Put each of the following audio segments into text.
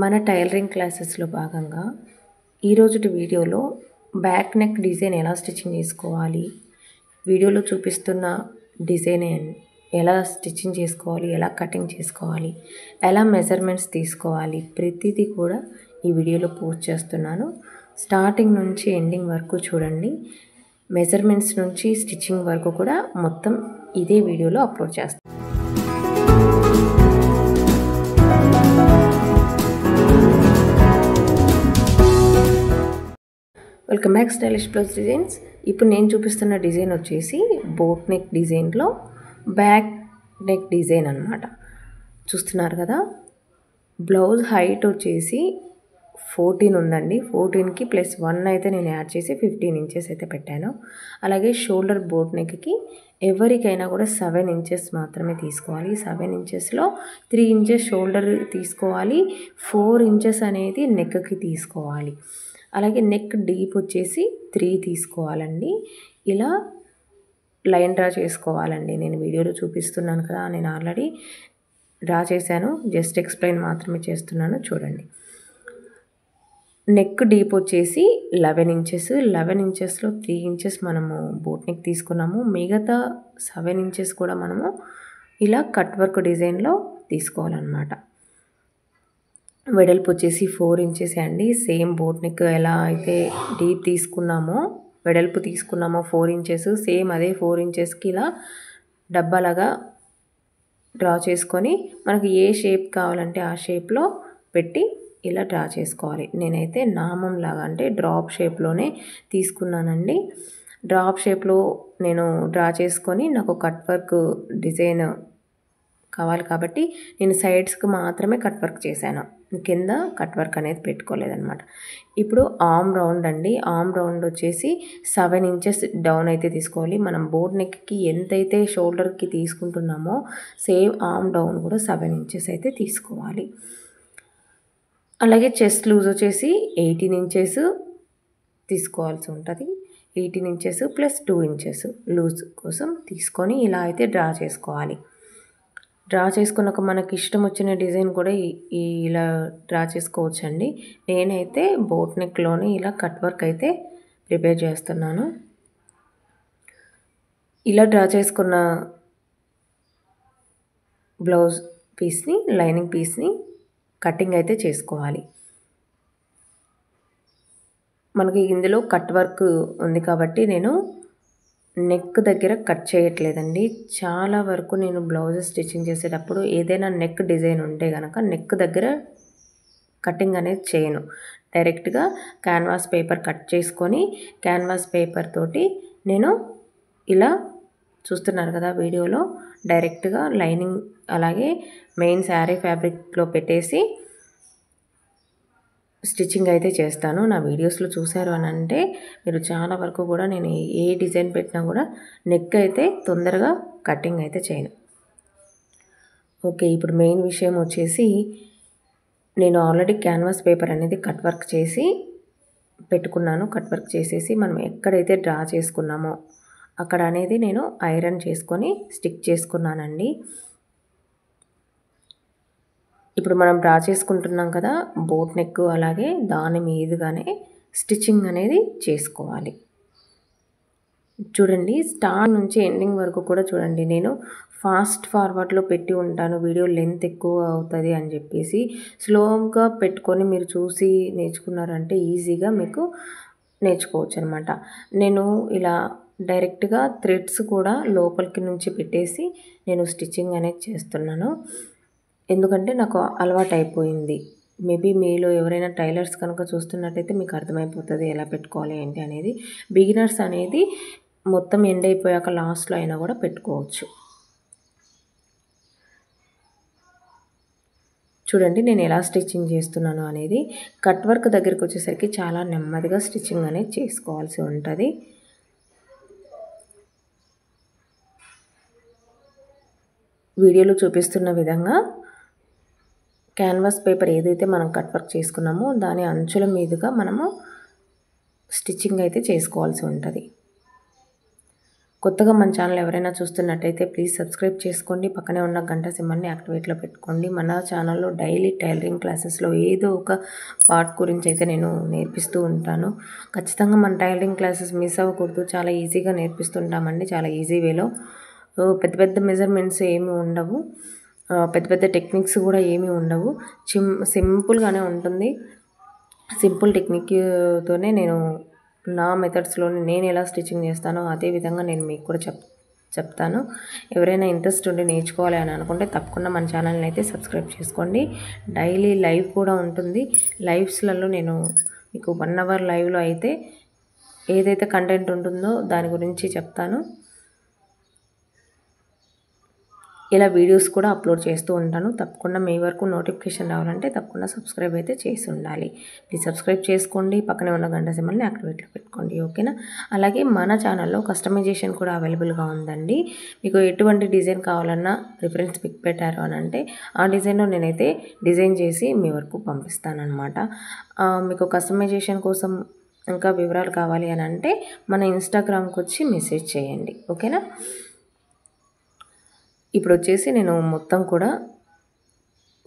మన టైలరింగ్ క్లాసెస్లో భాగంగా ఈరోజుటి వీడియోలో బ్యాక్ నెక్ డిజైన్ ఎలా స్టిచ్చింగ్ చేసుకోవాలి, వీడియోలో చూపిస్తున్న డిజైన్ ఎలా స్టిచ్చింగ్ చేసుకోవాలి, ఎలా కటింగ్ చేసుకోవాలి, ఎలా మెజర్మెంట్స్ తీసుకోవాలి, ప్రతిదీ కూడా ఈ వీడియోలో పోస్ట్ చేస్తున్నాను. స్టార్టింగ్ నుంచి ఎండింగ్ వరకు చూడండి. మెజర్మెంట్స్ నుంచి స్టిచ్చింగ్ వరకు కూడా మొత్తం ఇదే వీడియోలో అప్లోడ్ చేస్తాను. Welcome back stylish plus designs. ఇప్పుడు నేను చూపిస్తున్న డిజైన్ వచ్చేసి బోట్ నెక్ డిజైన్లో బ్యాక్ నెక్ డిజైన్ అన్నమాట. చూస్తున్నారు కదా, బ్లౌజ్ హైట్ వచ్చేసి 14 ఉందండి. 14కి +1 అయితే నేను యాడ్ చేసి 15 ఇంచెస్ అయితే పెట్టాను. అలాగే షోల్డర్ బోట్ నెక్కి ఎవరికైనా కూడా 7 ఇంచెస్ మాత్రమే తీసుకోవాలి. 7 ఇంచెస్లో 3 ఇంచెస్ షోల్డర్ తీసుకోవాలి, 4 ఇంచెస్ అనేది నెక్కి తీసుకోవాలి. అలాగే నెక్ డీప్ వచ్చేసి 3 తీసుకోవాలండి. ఇలా లైన్ డ్రా చేసుకోవాలండి. నేను వీడియోలో చూపిస్తున్నాను కదా, నేను ఆల్రెడీ డ్రా చేశాను, జస్ట్ ఎక్స్ప్లెయిన్ మాత్రమే చేస్తున్నాను. చూడండి, నెక్ డీప్ వచ్చేసి 11 ఇంచెస్. 11 ఇంచెస్లో 3 ఇంచెస్ మనము బోట్ నెక్ తీసుకున్నాము. మిగతా 7 ఇంచెస్ కూడా మనము ఇలా కట్ వర్క్ డిజైన్లో తీసుకోవాలన్నమాట. వెడల్పు వచ్చేసి 4 ఇంచెస్ అండి. సేమ్ బోట్ నెక్ ఎలా అయితే డీప్ తీసుకున్నామో, వెడల్పు తీసుకున్నామో 4 ఇంచెస్, సేమ్ అదే 4 ఇంచెస్కి ఇలా డబ్బాలాగా డ్రా చేసుకొని మనకి ఏ షేప్ కావాలంటే ఆ షేప్లో పెట్టి ఇలా డ్రా చేసుకోవాలి. నేనైతే నామం లాగా అంటే డ్రాప్ షేప్లోనే తీసుకున్నానండి. డ్రాప్ షేప్లో నేను డ్రా చేసుకొని నాకు కట్ వర్క్ డిజైన్ కావాలి కాబట్టి నేను సైడ్స్కి మాత్రమే కట్ వర్క్ చేశాను, కింద కట్ వర్క్ అనేది పెట్టుకోలేదన్నమాట. ఇప్పుడు ఆర్మ్ రౌండ్ అండి. ఆర్మ్ రౌండ్ వచ్చేసి 7 ఇంచెస్ డౌన్ అయితే తీసుకోవాలి. మనం బోట్ నెక్కి ఎంతైతే షోల్డర్కి తీసుకుంటున్నామో సేమ్ ఆర్మ్ డౌన్ కూడా 7 ఇంచెస్ అయితే తీసుకోవాలి. అలాగే చెస్ట్ లూజ్ వచ్చేసి 18 ఇంచెస్ తీసుకోవాల్సి ఉంటుంది. 18 ఇంచెస్ +2 ఇంచెస్ లూజ్ కోసం తీసుకొని ఇలా అయితే డ్రా చేసుకోవాలి. డ్రా చేసుకున్నాక మనకి ఇష్టం వచ్చిన డిజైన్ కూడా ఇలా డ్రా చేసుకోవచ్చండి. నేనైతే బోట్ నెక్లోనే ఇలా కట్ వర్క్ అయితే ప్రిపేర్ చేస్తున్నాను. ఇలా డ్రా చేసుకున్న బ్లౌజ్ పీస్ని, లైనింగ్ పీస్ని కటింగ్ అయితే చేసుకోవాలి. మనకి ఇందులో కట్ వర్క్ ఉంది కాబట్టి నేను నెక్ దగ్గర కట్ చేయట్లేదండి. చాలా వరకు నేను బ్లౌజెస్ స్టిచ్చింగ్ చేసేటప్పుడు ఏదైనా నెక్ డిజైన్ ఉంటే కనుక నెక్ దగ్గర కటింగ్ అనేది చేయను. డైరెక్ట్గా క్యాన్వాస్ పేపర్ కట్ చేసుకొని క్యాన్వాస్ పేపర్ తోటి నేను ఇలా చూస్తున్నారు కదా వీడియోలో, డైరెక్ట్గా లైనింగ్ అలాగే మెయిన్ శారీ ఫ్యాబ్రిక్లో పెట్టేసి స్టిచ్చింగ్ అయితే చేస్తాను. నా వీడియోస్లో చూశారు అని అంటే మీరు చాలా వరకు కూడా నేను ఏ డిజైన్ పెట్టినా కూడా నెక్ అయితే తొందరగా కటింగ్ అయితే చేయను. ఓకే, ఇప్పుడు మెయిన్ విషయం వచ్చేసి నేను ఆల్రెడీ క్యాన్వాస్ పేపర్ అనేది కట్ వర్క్ చేసి పెట్టుకున్నాను. కట్ వర్క్ చేసేసి మనం ఎక్కడైతే డ్రా చేసుకున్నామో అక్కడ అనేది నేను ఐరన్ చేసుకొని స్టిక్ చేసుకున్నానండి. ఇప్పుడు మనం డ్రా చేసుకుంటున్నాం కదా బోట్ నెక్, అలాగే దాని మీదుగానే స్టిచ్చింగ్ అనేది చేసుకోవాలి. చూడండి, స్టార్ట్ నుంచి ఎండింగ్ వరకు కూడా చూడండి. నేను ఫాస్ట్ ఫార్వర్డ్లో పెట్టి ఉంటాను, వీడియో లెంత్ ఎక్కువ అవుతుంది అని చెప్పేసి. స్లోగా పెట్టుకొని మీరు చూసి నేర్చుకున్నారంటే ఈజీగా మీకు నేర్చుకోవచ్చు అనమాట. నేను ఇలా డైరెక్ట్గా థ్రెడ్స్ కూడా లోపలికి నుంచి పెట్టేసి నేను స్టిచ్చింగ్ అనేది చేస్తున్నాను. ఎందుకంటే నాకు అలవాటు అయిపోయింది. మేబీ మీలో ఎవరైనా టైలర్స్ కనుక చూస్తున్నట్టయితే మీకు అర్థమైపోతుంది ఎలా పెట్టుకోవాలి ఏంటి అనేది. బిగినర్స్ అనేది మొత్తం ఎండ్ అయిపోయాక లాస్ట్లో అయినా కూడా పెట్టుకోవచ్చు. చూడండి నేను ఎలా స్టిచ్చింగ్ చేస్తున్నాను అనేది. కట్ వర్క్ దగ్గరికి వచ్చేసరికి చాలా నెమ్మదిగా స్టిచ్చింగ్ అనేది చేసుకోవాల్సి ఉంటుంది. వీడియోలో చూపిస్తున్న విధంగా క్యాన్వాస్ పేపర్ ఏదైతే మనం కట్ వర్క్ చేసుకున్నామో దాని అంచుల మీదుగా మనము స్టిచ్చింగ్ అయితే చేసుకోవాల్సి ఉంటుంది. కొత్తగా మన ఛానల్ ఎవరైనా చూస్తున్నట్టయితే ప్లీజ్ సబ్స్క్రైబ్ చేసుకోండి. పక్కనే ఉన్న గంట సింబల్ని యాక్టివేట్లో పెట్టుకోండి. మన ఛానల్లో డైలీ టైలరింగ్ క్లాసెస్లో ఏదో ఒక పార్ట్ గురించి అయితే నేను నేర్పిస్తూ ఉంటాను. ఖచ్చితంగా మన టైలరింగ్ క్లాసెస్ మిస్ అవ్వకూడదు. చాలా ఈజీగా నేర్పిస్తుంటామండి, చాలా ఈజీ వేలో. పెద్ద పెద్ద మెజర్మెంట్స్ ఏమీ ఉండవు, పెద్ద పెద్ద టెక్నిక్స్ కూడా ఏమీ ఉండవు. సింపుల్గానే ఉంటుంది. సింపుల్ టెక్నిక్తోనే నేను నా మెథడ్స్లోనే నేను ఎలా స్టిచ్చింగ్ చేస్తానో అదే విధంగా నేను మీకు కూడా చెప్తాను. ఎవరైనా ఇంట్రెస్ట్ ఉండి నేర్చుకోవాలి అని అనుకుంటే తప్పకుండా మన ఛానల్ని అయితే సబ్స్క్రైబ్ చేసుకోండి. డైలీ లైవ్ కూడా ఉంటుంది. లైవ్స్లలో నేను మీకు 1 అవర్ లైవ్లో అయితే ఏదైతే కంటెంట్ ఉంటుందో దాని గురించి చెప్తాను. ఇలా వీడియోస్ కూడా అప్లోడ్ చేస్తూ ఉంటాను. తప్పకుండా మీ వరకు నోటిఫికేషన్ రావాలంటే తప్పకుండా సబ్స్క్రైబ్ అయితే చేసి ఉండాలి. ప్లీజ్ సబ్స్క్రైబ్ చేసుకోండి. పక్కనే ఉన్న గంట సింబల్ని యాక్టివేట్లో పెట్టుకోండి, ఓకేనా. అలాగే మన ఛానల్లో కస్టమైజేషన్ కూడా అవైలబుల్గా ఉందండి. మీకు ఎటువంటి డిజైన్ కావాలన్నా రిఫరెన్స్ పిక్ పెట్టారు అని అంటే ఆ డిజైన్లో నేనైతే డిజైన్ చేసి మీ వరకు పంపిస్తానన్నమాట. మీకు కస్టమైజేషన్ కోసం ఇంకా వివరాలు కావాలి అని అంటే మన ఇన్స్టాగ్రామ్కి వచ్చి మెసేజ్ చేయండి, ఓకేనా. ఇప్పుడు వచ్చేసి నేను మొత్తం కూడా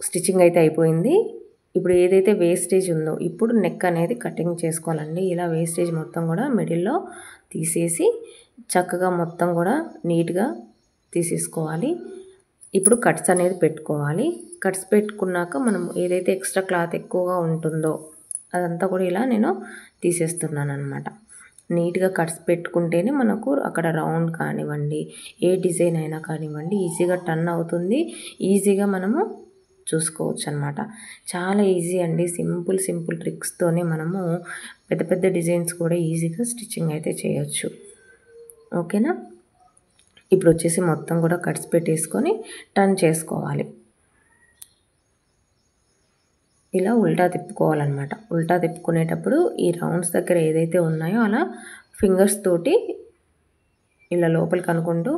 స్టిచ్చింగ్ అయితే అయిపోయింది. ఇప్పుడు ఏదైతే వేస్టేజ్ ఉందో ఇప్పుడు నెక్ అనేది కటింగ్ చేసుకోవాలండి. ఇలా వేస్టేజ్ మొత్తం కూడా మిడిల్లో తీసేసి చక్కగా మొత్తం కూడా నీట్గా తీసేసుకోవాలి. ఇప్పుడు కట్స్ అనేది పెట్టుకోవాలి. కట్స్ పెట్టుకున్నాక మనం ఏదైతే ఎక్స్ట్రా క్లాత్ ఎక్కువగా ఉంటుందో అదంతా కూడా ఇలా నేను తీసేస్తున్నాను అనమాట. నీట్గా కట్స్ పెట్టుకుంటేనే మనకు అక్కడ రౌండ్ కానివ్వండి, ఏ డిజైన్ అయినా కానివ్వండి ఈజీగా టర్న్ అవుతుంది. ఈజీగా మనము చూసుకోవచ్చు అనమాట. చాలా ఈజీ అండి. సింపుల్ ట్రిక్స్తోనే మనము పెద్ద పెద్ద డిజైన్స్ కూడా ఈజీగా స్టిచ్చింగ్ అయితే చేయొచ్చు, ఓకేనా. ఇప్పుడు వచ్చేసి మొత్తం కూడా కట్స్ పెట్టేసుకొని టర్న్ చేసుకోవాలి. ఇలా ఉల్టా తిప్పుకోవాలన్నమాట. ఉల్టా తిప్పుకునేటప్పుడు ఈ రౌండ్స్ దగ్గర ఏదైతే ఉన్నాయో అలా ఫింగర్స్ తోటి ఇలా లోపలికి అనుకుంటూ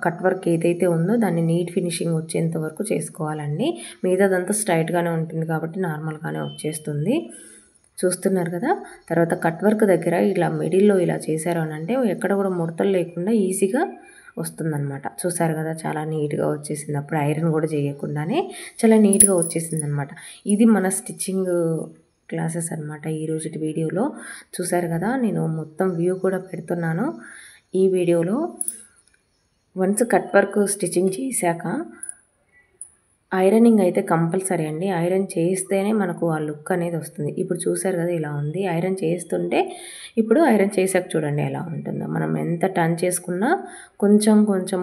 కట్ వర్క్ ఏదైతే ఉందో దాన్ని నీట్ ఫినిషింగ్ వచ్చేంత వరకు చేసుకోవాలండి. మిగతాదంతా స్ట్రైట్గానే ఉంటుంది కాబట్టి నార్మల్గానే వచ్చేస్తుంది. చూస్తున్నారు కదా. తర్వాత కట్ వర్క్ దగ్గర ఇలా మిడిల్లో ఇలా చేశారు అని అంటే ఎక్కడ కూడా ముడతలు లేకుండా ఈజీగా వస్తుందన్నమాట. చూసారు కదా, చాలా నీట్గా వచ్చేసింది. అప్పుడు ఐరన్ కూడా చేయకుండానే చాలా నీట్గా వచ్చేసింది అనమాట. ఇది మన స్టిచ్చింగ్ క్లాసెస్ అనమాట ఈరోజు వీడియోలో. చూసారు కదా, నేను మొత్తం వ్యూ కూడా పెడుతున్నాను ఈ వీడియోలో. వన్స్ కట్ వర్క్ స్టిచ్చింగ్ చేశాక ఐరనింగ్ అయితే కంపల్సరీ అండి. ఐరన్ చేస్తేనే మనకు ఆ లుక్ అనేది వస్తుంది. ఇప్పుడు చూసారు కదా ఇలా ఉంది. ఐరన్ చేస్తుంటే ఇప్పుడు ఐరన్ చేసాక చూడండి ఎలా ఉంటుందో. మనం ఎంత టర్న్ చేసుకున్నా కొంచెం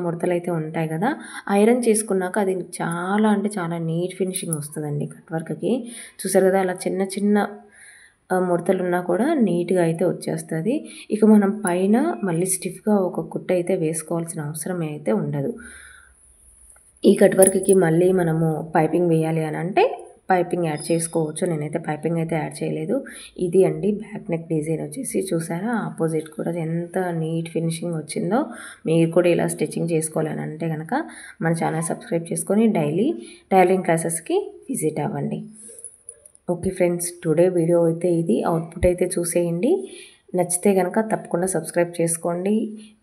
ముడతలు అయితే ఉంటాయి కదా. ఐరన్ చేసుకున్నాక అది చాలా అంటే చాలా నీట్ ఫినిషింగ్ వస్తుందండి కట్ వర్క్కి. చూసారు కదా, అలా చిన్న ముడతలు ఉన్నా కూడా నీట్గా అయితే వచ్చేస్తుంది. ఇక మనం పైన మళ్ళీ స్టిఫ్గా ఒక కుట్ట అయితే వేసుకోవాల్సిన అవసరం అయితే ఉండదు. ఈ కట్ వర్క్కి మళ్ళీ మనము పైపింగ్ వేయాలి అని అంటే పైపింగ్ యాడ్ చేసుకోవచ్చు. నేనైతే పైపింగ్ అయితే యాడ్ చేయలేదు. ఇది అండి బ్యాక్ నెక్ డిజైన్ వచ్చేసి. చూసారా, ఆపోజిట్ కూడా ఎంత నీట్ ఫినిషింగ్ వచ్చిందో. మీరు కూడా ఇలా స్టిచ్చింగ్ చేసుకోవాలని అంటే కనుక మన ఛానల్ సబ్స్క్రైబ్ చేసుకొని డైలీ టైలరింగ్ క్లాసెస్కి విజిట్ అవ్వండి. ఓకే ఫ్రెండ్స్, టుడే వీడియో అయితే ఇది. అవుట్పుట్ అయితే చూసేయండి. నచ్చితే కనుక తప్పకుండా సబ్స్క్రైబ్ చేసుకోండి.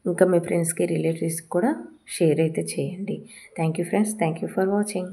ఇంకా మీ ఫ్రెండ్స్కి రిలేటివ్స్కి కూడా షేర్ అయితే చేయండి. Thank you friends, thank you for watching.